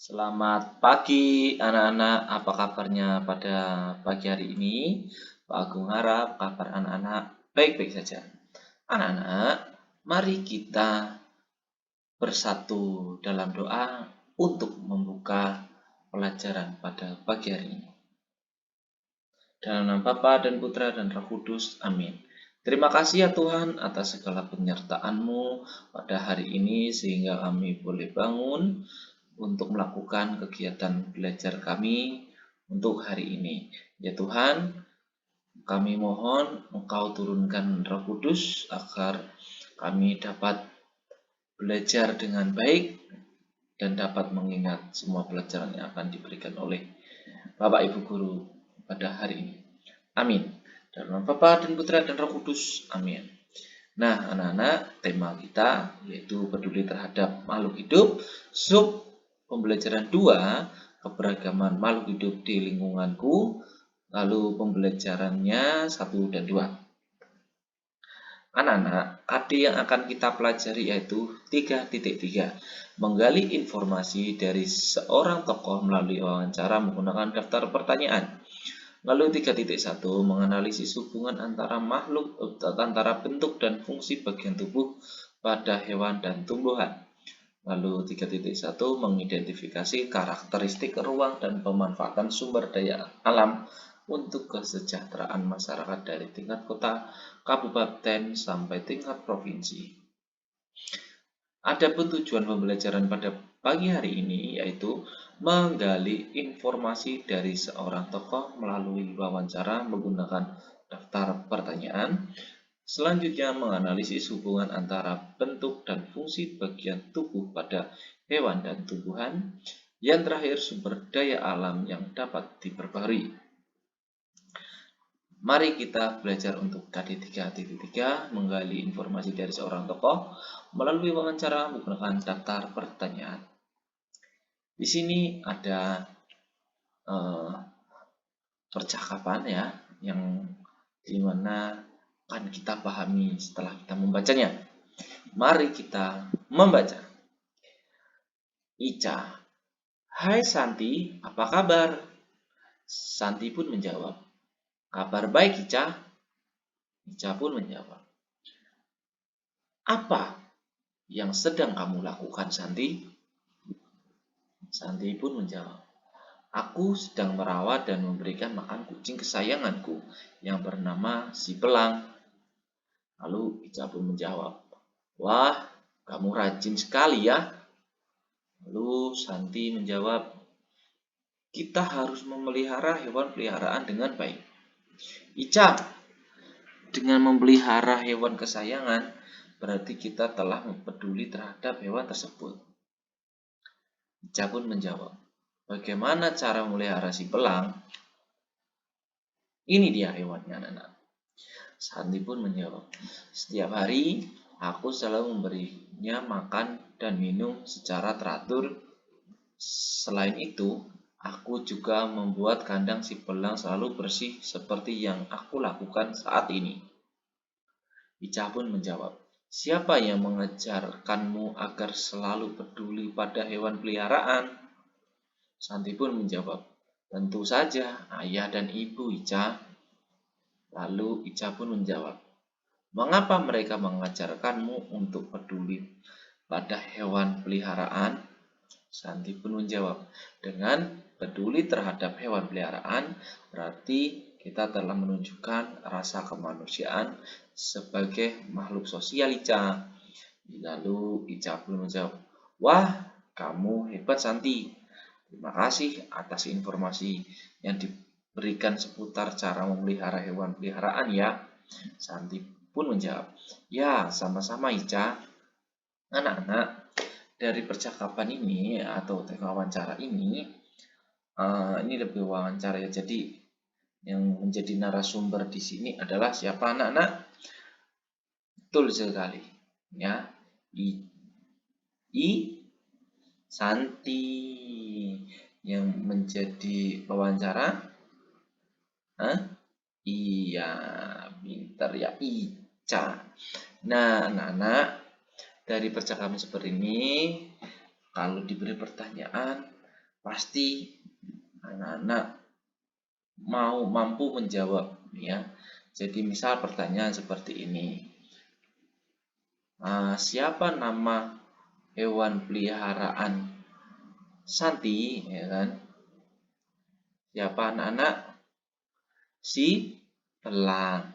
Selamat pagi anak-anak, apa kabarnya pada pagi hari ini? Pak Agung harap kabar anak-anak baik-baik saja. Anak-anak, mari kita bersatu dalam doa untuk membuka pelajaran pada pagi hari ini. Dalam nama Bapa dan Putra dan Roh Kudus, amin. Terima kasih ya Tuhan atas segala penyertaan-Mu pada hari ini sehingga kami boleh bangun untuk melakukan kegiatan belajar kami untuk hari ini. Ya Tuhan, kami mohon Engkau turunkan Roh Kudus agar kami dapat belajar dengan baik dan dapat mengingat semua pelajaran yang akan diberikan oleh Bapak Ibu Guru pada hari ini. Amin. Dalam nama Bapa dan Putra dan Roh Kudus. Amin. Nah, anak-anak, tema kita yaitu peduli terhadap makhluk hidup, sub pembelajaran 2, keberagaman makhluk hidup di lingkunganku, lalu pembelajarannya 1 dan 2. Anak-anak, KD yang akan kita pelajari yaitu 3.3, menggali informasi dari seorang tokoh melalui wawancara menggunakan daftar pertanyaan. Lalu 3.1, menganalisis hubungan antara makhluk, antara bentuk dan fungsi bagian tubuh pada hewan dan tumbuhan. Lalu 3.1, mengidentifikasi karakteristik ruang dan pemanfaatan sumber daya alam untuk kesejahteraan masyarakat dari tingkat kota, kabupaten, sampai tingkat provinsi. Adapun tujuan pembelajaran pada pagi hari ini yaitu menggali informasi dari seorang tokoh melalui wawancara menggunakan daftar pertanyaan. Selanjutnya menganalisis hubungan antara bentuk dan fungsi bagian tubuh pada hewan dan tumbuhan. Yang terakhir sumber daya alam yang dapat diperbarui. Mari kita belajar untuk KD 3.3, menggali informasi dari seorang tokoh melalui wawancara menggunakan daftar pertanyaan. Di sini ada percakapan ya, yang dimana akan kita pahami setelah kita membacanya. Mari kita membaca. Ica, hai Santi, apa kabar? Santi pun menjawab, kabar baik Ica. Ica pun menjawab, apa yang sedang kamu lakukan Santi? Santi pun menjawab, aku sedang merawat dan memberikan makan kucing kesayanganku yang bernama si Pelang. Lalu Ica pun menjawab, wah, kamu rajin sekali ya. Lalu Santi menjawab, kita harus memelihara hewan peliharaan dengan baik. Ica, dengan memelihara hewan kesayangan, berarti kita telah peduli terhadap hewan tersebut. Ica pun menjawab, bagaimana cara memelihara si Pelang? Ini dia hewannya, anak-anak. Santi pun menjawab, setiap hari aku selalu memberinya makan dan minum secara teratur. Selain itu, aku juga membuat kandang si Pelang selalu bersih seperti yang aku lakukan saat ini. Ica pun menjawab, siapa yang mengajarkanmu agar selalu peduli pada hewan peliharaan? Santi pun menjawab, tentu saja ayah dan ibu Ica. Lalu Ica pun menjawab, mengapa mereka mengajarkanmu untuk peduli pada hewan peliharaan? Santi pun menjawab, dengan peduli terhadap hewan peliharaan, berarti kita telah menunjukkan rasa kemanusiaan sebagai makhluk sosial Ica. Lalu Ica pun menjawab, wah, kamu hebat Santi. Terima kasih atas informasi yang diberikan seputar cara memelihara hewan peliharaan ya. Santi pun menjawab, ya sama-sama Ica. Anak-anak, dari percakapan ini atau wawancara ini lebih wawancara ya. Jadi yang menjadi narasumber di sini adalah siapa anak-anak? Betul sekali ya. Santi yang menjadi wawancara. Iya, pintar ya Ica. Nah, anak-anak, dari percakapan seperti ini, kalau diberi pertanyaan, pasti anak-anak mampu menjawab ya. Jadi misal pertanyaan seperti ini. Siapa nama hewan peliharaan Santi, ya kan? Siapa anak-anak? Si elang.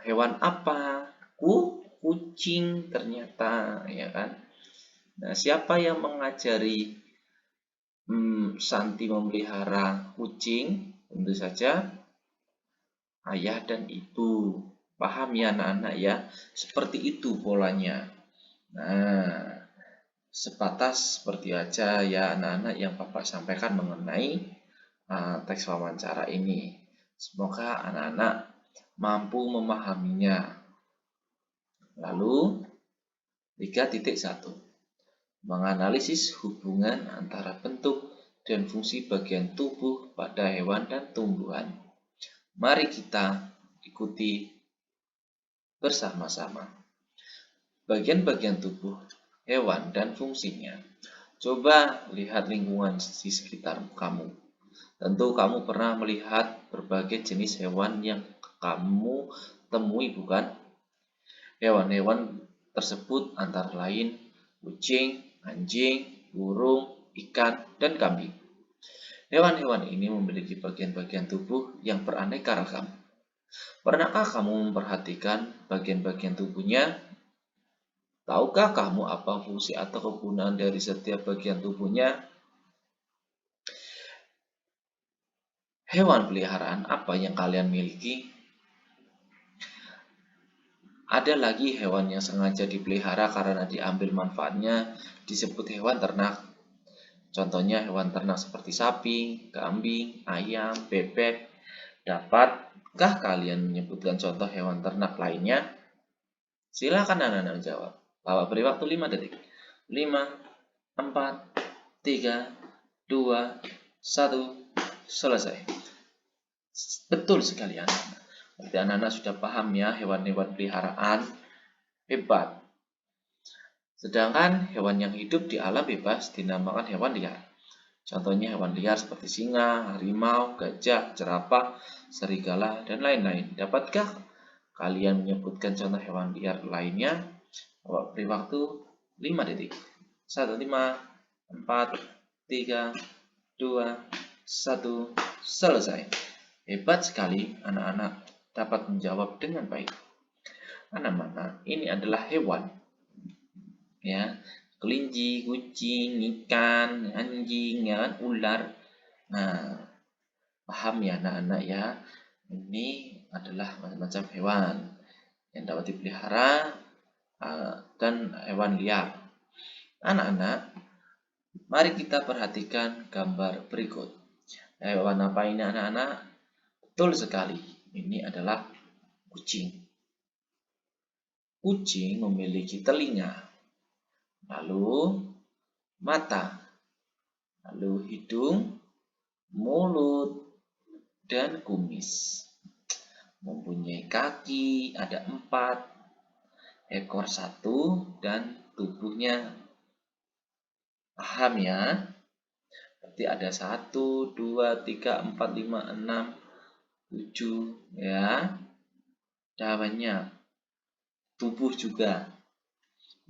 Hewan apa? Kucing ternyata, ya kan? Nah, siapa yang mengajari Santi memelihara kucing? Tentu saja ayah dan ibu. Paham ya anak-anak ya? Seperti itu polanya. Nah, sebatas seperti aja ya anak-anak yang Bapak sampaikan mengenai teks wawancara ini. Semoga anak-anak mampu memahaminya. Lalu 3.1 menganalisis hubungan antara bentuk dan fungsi bagian tubuh pada hewan dan tumbuhan. Mari kita ikuti bersama-sama. Bagian-bagian tubuh hewan dan fungsinya. Coba lihat lingkungan di sekitar kamu. Tentu kamu pernah melihat berbagai jenis hewan yang kamu temui, bukan? Hewan-hewan tersebut antara lain kucing, anjing, burung, ikan, dan kambing. Hewan-hewan ini memiliki bagian-bagian tubuh yang beraneka ragam. Pernahkah kamu memperhatikan bagian-bagian tubuhnya? Tahukah kamu apa fungsi atau kegunaan dari setiap bagian tubuhnya? Hewan peliharaan apa yang kalian miliki? Ada lagi hewan yang sengaja dipelihara karena diambil manfaatnya, disebut hewan ternak. Contohnya hewan ternak seperti sapi, kambing, ayam, bebek. Dapatkah kalian menyebutkan contoh hewan ternak lainnya? Silakan anak-anak jawab. Bapak beri waktu 5 detik. 5, 4, 3, 2, 1, selesai. Betul sekali anak-anak. Berarti anak-anak sudah paham ya hewan-hewan peliharaan. Hebat. Sedangkan hewan yang hidup di alam bebas dinamakan hewan liar. Contohnya hewan liar seperti singa, harimau, gajah, jerapah, serigala, dan lain-lain. Dapatkah kalian menyebutkan contoh hewan liar lainnya? Beri waktu 5 detik. 1, 5, 4, 3, 2, 1, selesai. Hebat sekali anak-anak dapat menjawab dengan baik. Anak-anak, ini adalah hewan. Ya, kelinci, kucing, ikan, anjing, ya, ular. Nah, paham ya anak-anak ya? Ini adalah macam-macam hewan yang dapat dipelihara dan hewan liar. Anak-anak, mari kita perhatikan gambar berikut. Hewan apa ini anak-anak? Betul sekali, ini adalah kucing. Kucing memiliki telinga, lalu mata, lalu hidung, mulut, dan kumis. Mempunyai kaki, ada 4, ekor 1, dan tubuhnya. Paham ya? Berarti ada 1, 2, 3, 4, 5, 6, 7 ya. Ada banyak. Tubuh juga.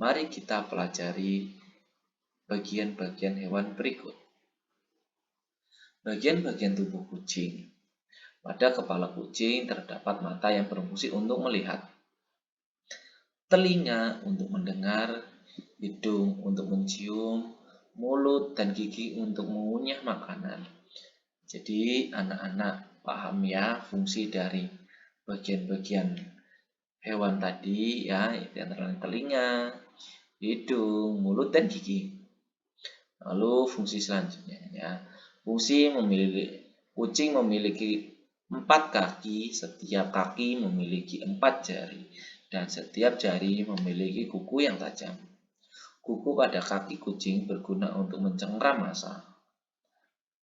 Mari kita pelajari bagian-bagian hewan berikut. Bagian-bagian tubuh kucing. Pada kepala kucing terdapat mata yang berfungsi untuk melihat, telinga untuk mendengar, hidung untuk mencium, mulut dan gigi untuk mengunyah makanan. Jadi anak-anak paham ya fungsi dari bagian-bagian hewan tadi ya, antara telinga, hidung, mulut dan gigi. Lalu fungsi selanjutnya ya. Kucing memiliki 4 kaki, setiap kaki memiliki 4 jari dan setiap jari memiliki kuku yang tajam. Kuku pada kaki kucing berguna untuk mencengkram massa.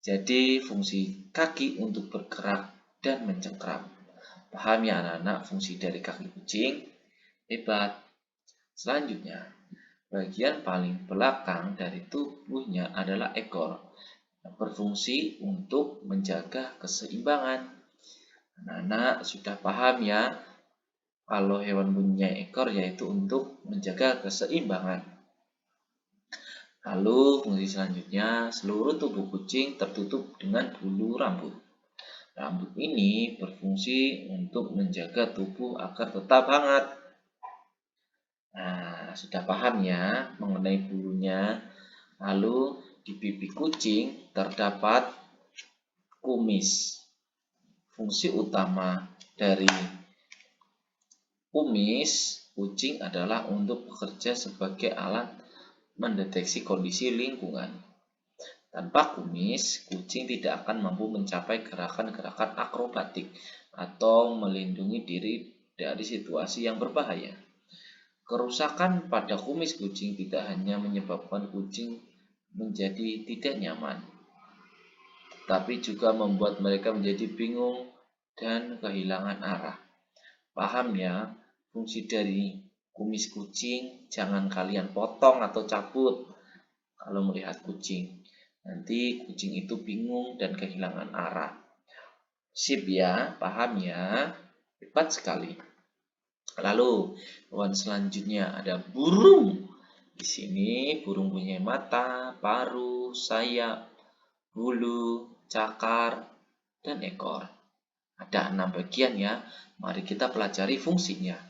Jadi fungsi kaki untuk bergerak dan mencengkram. Paham ya anak-anak fungsi dari kaki kucing? Hebat. Selanjutnya, bagian paling belakang dari tubuhnya adalah ekor. berfungsi untuk menjaga keseimbangan. Anak-anak sudah paham ya, kalau hewan punya ekor yaitu untuk menjaga keseimbangan. Lalu fungsi selanjutnya, seluruh tubuh kucing tertutup dengan bulu rambut. Rambut ini berfungsi untuk menjaga tubuh agar tetap hangat. Nah, sudah paham ya mengenai bulunya. Lalu di pipi kucing terdapat kumis. Fungsi utama dari kumis kucing adalah untuk bekerja sebagai alat mendeteksi kondisi lingkungan. Tanpa kumis, kucing tidak akan mampu mencapai gerakan-gerakan akrobatik atau melindungi diri dari situasi yang berbahaya. Kerusakan pada kumis kucing tidak hanya menyebabkan kucing menjadi tidak nyaman, tapi juga membuat mereka menjadi bingung dan kehilangan arah. Paham ya, fungsi dari kumis kucing jangan kalian potong atau cabut kalau melihat kucing. Nanti kucing itu bingung dan kehilangan arah. Sip ya, paham ya? Hebat sekali. Lalu, hewan selanjutnya ada burung. Di sini burung punya mata, paruh, sayap, bulu, cakar, dan ekor. Ada 6 bagian ya. Mari kita pelajari fungsinya.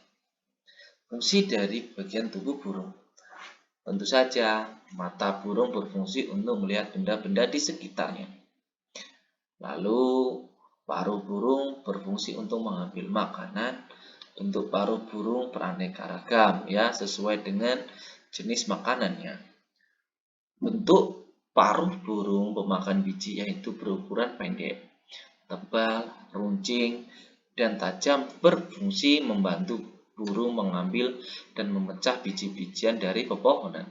Fungsi dari bagian tubuh burung. Tentu saja, mata burung berfungsi untuk melihat benda-benda di sekitarnya. Lalu, paruh burung berfungsi untuk mengambil makanan. Bentuk paruh burung beraneka ragam ya, sesuai dengan jenis makanannya. Bentuk paruh burung pemakan biji yaitu berukuran pendek, tebal, runcing, dan tajam, berfungsi membantu burung mengambil dan memecah biji-bijian dari pepohonan.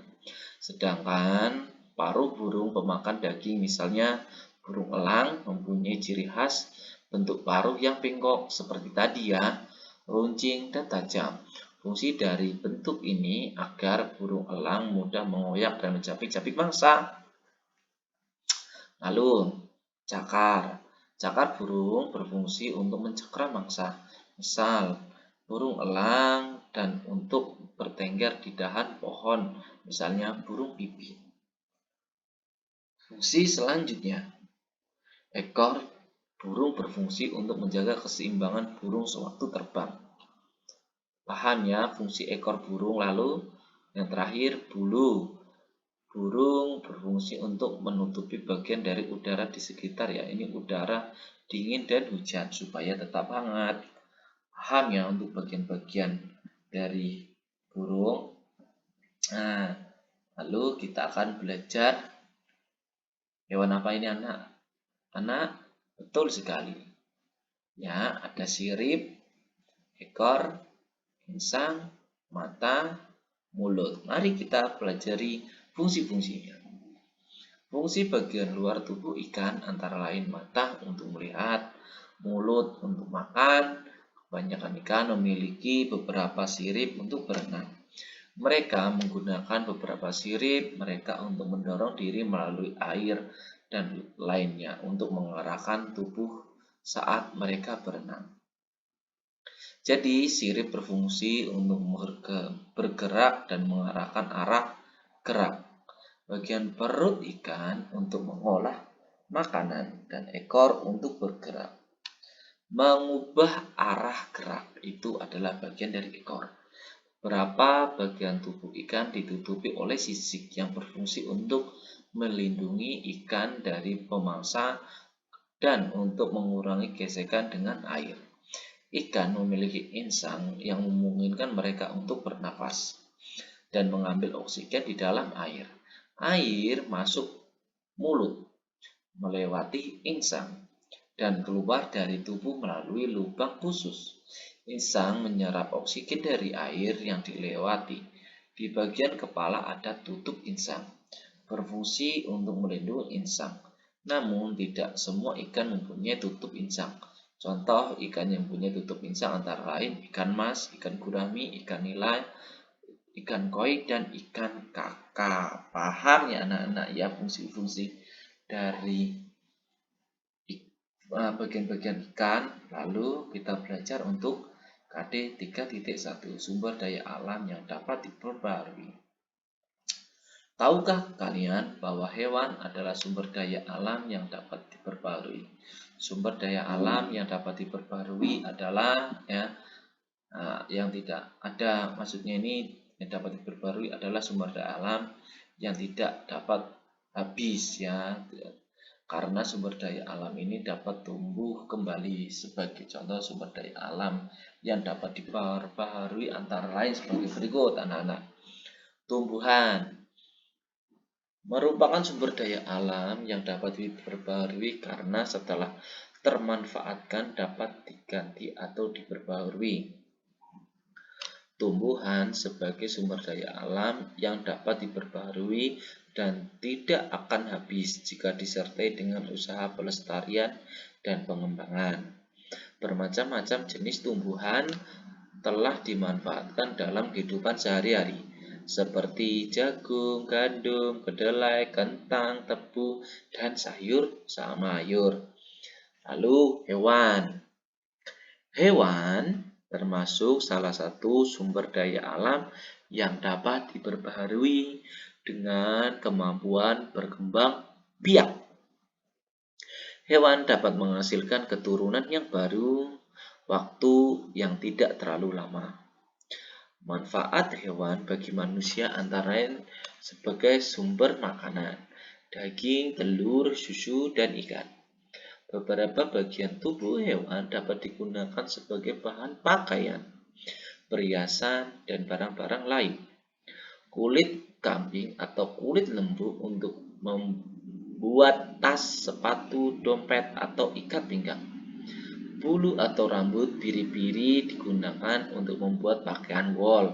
Sedangkan paruh burung pemakan daging, misalnya burung elang, mempunyai ciri khas bentuk paruh yang bengkok seperti tadi ya, runcing dan tajam. Fungsi dari bentuk ini agar burung elang mudah mengoyak dan mencapik-capik mangsa. Lalu, cakar. Cakar burung berfungsi untuk mencakar mangsa. Misal, burung elang dan untuk bertengger di dahan pohon, misalnya burung pipit. Fungsi selanjutnya, ekor burung berfungsi untuk menjaga keseimbangan burung sewaktu terbang. Paham ya fungsi ekor burung. Lalu yang terakhir, bulu. Burung berfungsi untuk menutupi bagian dari udara di sekitar ya. Ini udara dingin dan hujan supaya tetap hangat. Paham ya untuk bagian-bagian dari burung. Nah, lalu kita akan belajar hewan apa ini anak? Anak, betul sekali. Ya, ada sirip, ekor, insang, mata, mulut. Mari kita pelajari fungsi-fungsinya. Fungsi bagian luar tubuh ikan antara lain mata untuk melihat, mulut untuk makan. Kebanyakan ikan memiliki beberapa sirip untuk berenang. Mereka menggunakan beberapa sirip mereka untuk mendorong diri melalui air dan lainnya untuk mengarahkan tubuh saat mereka berenang. Jadi, sirip berfungsi untuk bergerak dan mengarahkan arah gerak. Bagian perut ikan untuk mengolah makanan dan ekor untuk bergerak. Mengubah arah gerak itu adalah bagian dari ekor. Beberapa bagian tubuh ikan ditutupi oleh sisik yang berfungsi untuk melindungi ikan dari pemangsa dan untuk mengurangi gesekan dengan air. Ikan memiliki insang yang memungkinkan mereka untuk bernafas dan mengambil oksigen di dalam air. Air masuk mulut melewati insang dan keluar dari tubuh melalui lubang khusus. Insang menyerap oksigen dari air yang dilewati. Di bagian kepala ada tutup insang, berfungsi untuk melindungi insang. Namun tidak semua ikan mempunyai tutup insang. Contoh ikan yang punya tutup insang antara lain ikan mas, ikan gurami, ikan nila, ikan koi, dan ikan kakap. Paham ya anak-anak ya fungsi-fungsi dari bagian-bagian ikan, lalu kita belajar untuk KD 3.1 sumber daya alam yang dapat diperbarui. Tahukah kalian bahwa hewan adalah sumber daya alam yang dapat diperbarui? Sumber daya alam yang dapat diperbarui adalah yang tidak ada, maksudnya ini yang dapat diperbarui adalah sumber daya alam yang tidak dapat habis ya. Karena sumber daya alam ini dapat tumbuh kembali. Sebagai contoh sumber daya alam yang dapat diperbarui antara lain sebagai berikut anak-anak. Tumbuhan merupakan sumber daya alam yang dapat diperbarui karena setelah termanfaatkan dapat diganti atau diperbarui. Tumbuhan sebagai sumber daya alam yang dapat diperbarui dan tidak akan habis jika disertai dengan usaha pelestarian dan pengembangan. Bermacam-macam jenis tumbuhan telah dimanfaatkan dalam kehidupan sehari-hari, seperti jagung, gandum, kedelai, kentang, tebu, dan sayur-mayur. Lalu hewan. Hewan termasuk salah satu sumber daya alam yang dapat diperbaharui dengan kemampuan berkembang biak. Hewan dapat menghasilkan keturunan yang baru waktu yang tidak terlalu lama. Manfaat hewan bagi manusia antara lain sebagai sumber makanan, daging, telur, susu, dan ikan. Beberapa bagian tubuh hewan dapat digunakan sebagai bahan pakaian, perhiasan, dan barang-barang lain. Kulit kambing atau kulit lembu untuk membuat tas, sepatu, dompet, atau ikat pinggang. Bulu atau rambut biri-biri digunakan untuk membuat pakaian wol.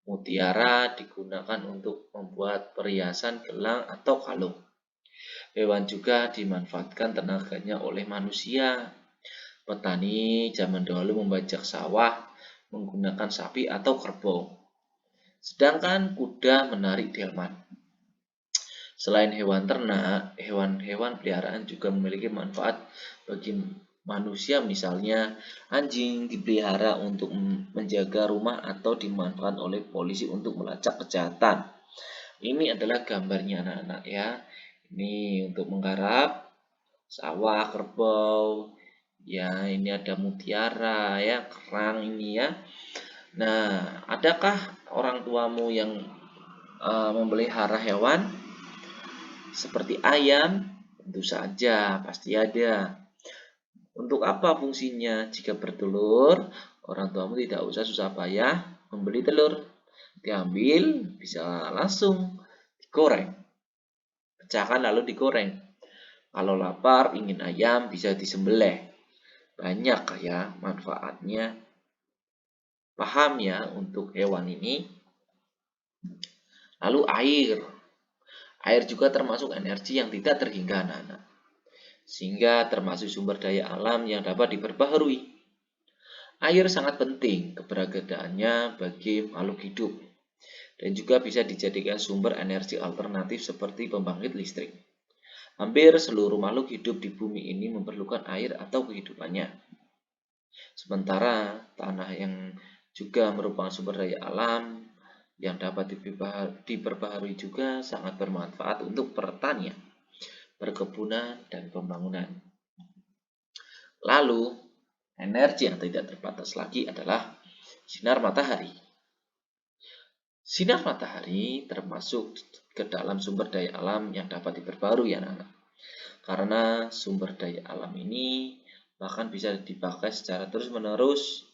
Mutiara digunakan untuk membuat perhiasan gelang atau kalung. Hewan juga dimanfaatkan tenaganya oleh manusia. Petani zaman dahulu membajak sawah menggunakan sapi atau kerbau. Sedangkan kuda menarik delman. Selain hewan ternak, hewan-hewan peliharaan juga memiliki manfaat bagi manusia, misalnya anjing dipelihara untuk menjaga rumah atau dimanfaatkan oleh polisi untuk melacak kejahatan. Ini adalah gambarnya anak-anak ya. Ini untuk menggarap sawah, kerbau. Ya, ini ada mutiara ya, kerang ini ya. Nah, adakah orang tuamu yang memelihara hewan seperti ayam? Tentu saja, pasti ada. Untuk apa fungsinya? Jika bertelur, orang tuamu tidak usah susah payah membeli telur. Diambil, bisa langsung digoreng. Pecahkan lalu digoreng. Kalau lapar, ingin ayam, bisa disembelih. Banyak ya manfaatnya. Paham ya untuk hewan ini. Lalu air. Air juga termasuk energi yang tidak terhingga anak-anak. Sehingga termasuk sumber daya alam yang dapat diperbaharui. Air sangat penting keberadaannya bagi makhluk hidup dan juga bisa dijadikan sumber energi alternatif seperti pembangkit listrik. Hampir seluruh makhluk hidup di bumi ini memerlukan air atau kehidupannya. Sementara tanah yang juga merupakan sumber daya alam yang dapat diperbaharui juga sangat bermanfaat untuk pertanian, perkebunan, dan pembangunan. Lalu, energi yang tidak terbatas lagi adalah sinar matahari. Sinar matahari termasuk ke dalam sumber daya alam yang dapat diperbarui anak-anak. Karena sumber daya alam ini bahkan bisa dipakai secara terus-menerus.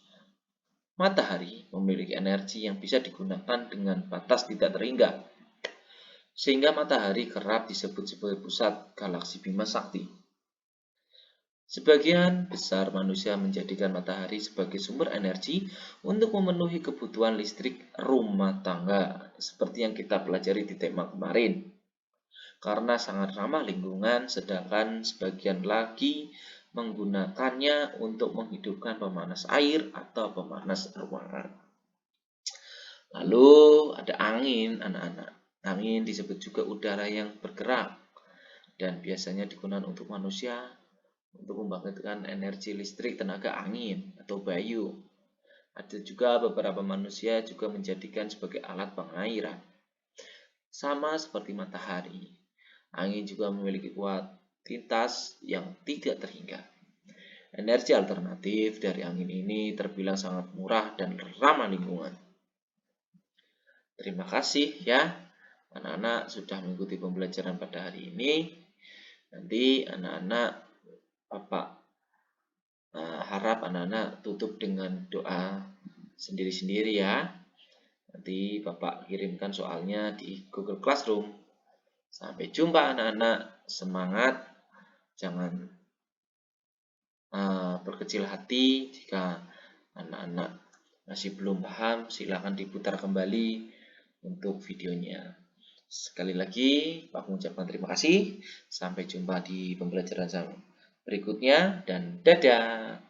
Matahari memiliki energi yang bisa digunakan dengan batas tidak terhingga. Sehingga matahari kerap disebut sebagai pusat galaksi Bima Sakti. Sebagian besar manusia menjadikan matahari sebagai sumber energi untuk memenuhi kebutuhan listrik rumah tangga, seperti yang kita pelajari di tema kemarin. Karena sangat ramah lingkungan, sedangkan sebagian lagi menggunakannya untuk menghidupkan pemanas air atau pemanas ruangan. Lalu ada angin, anak-anak. Angin disebut juga udara yang bergerak. dan biasanya digunakan untuk manusia untuk membangkitkan energi listrik tenaga angin atau bayu. Ada juga beberapa manusia juga menjadikan sebagai alat pengairan. Sama seperti matahari, angin juga memiliki kuantitas yang tidak terhingga. Energi alternatif dari angin ini terbilang sangat murah dan ramah lingkungan. Terima kasih ya, anak-anak sudah mengikuti pembelajaran pada hari ini. Nanti anak-anak, Bapak harap anak-anak tutup dengan doa sendiri-sendiri ya. Nanti Bapak kirimkan soalnya di Google Classroom. Sampai jumpa anak-anak, semangat, jangan berkecil hati. Jika anak-anak masih belum paham, silakan diputar kembali untuk videonya. Sekali lagi, Pak mengucapkan terima kasih. Sampai jumpa di pembelajaran berikutnya dan dadah.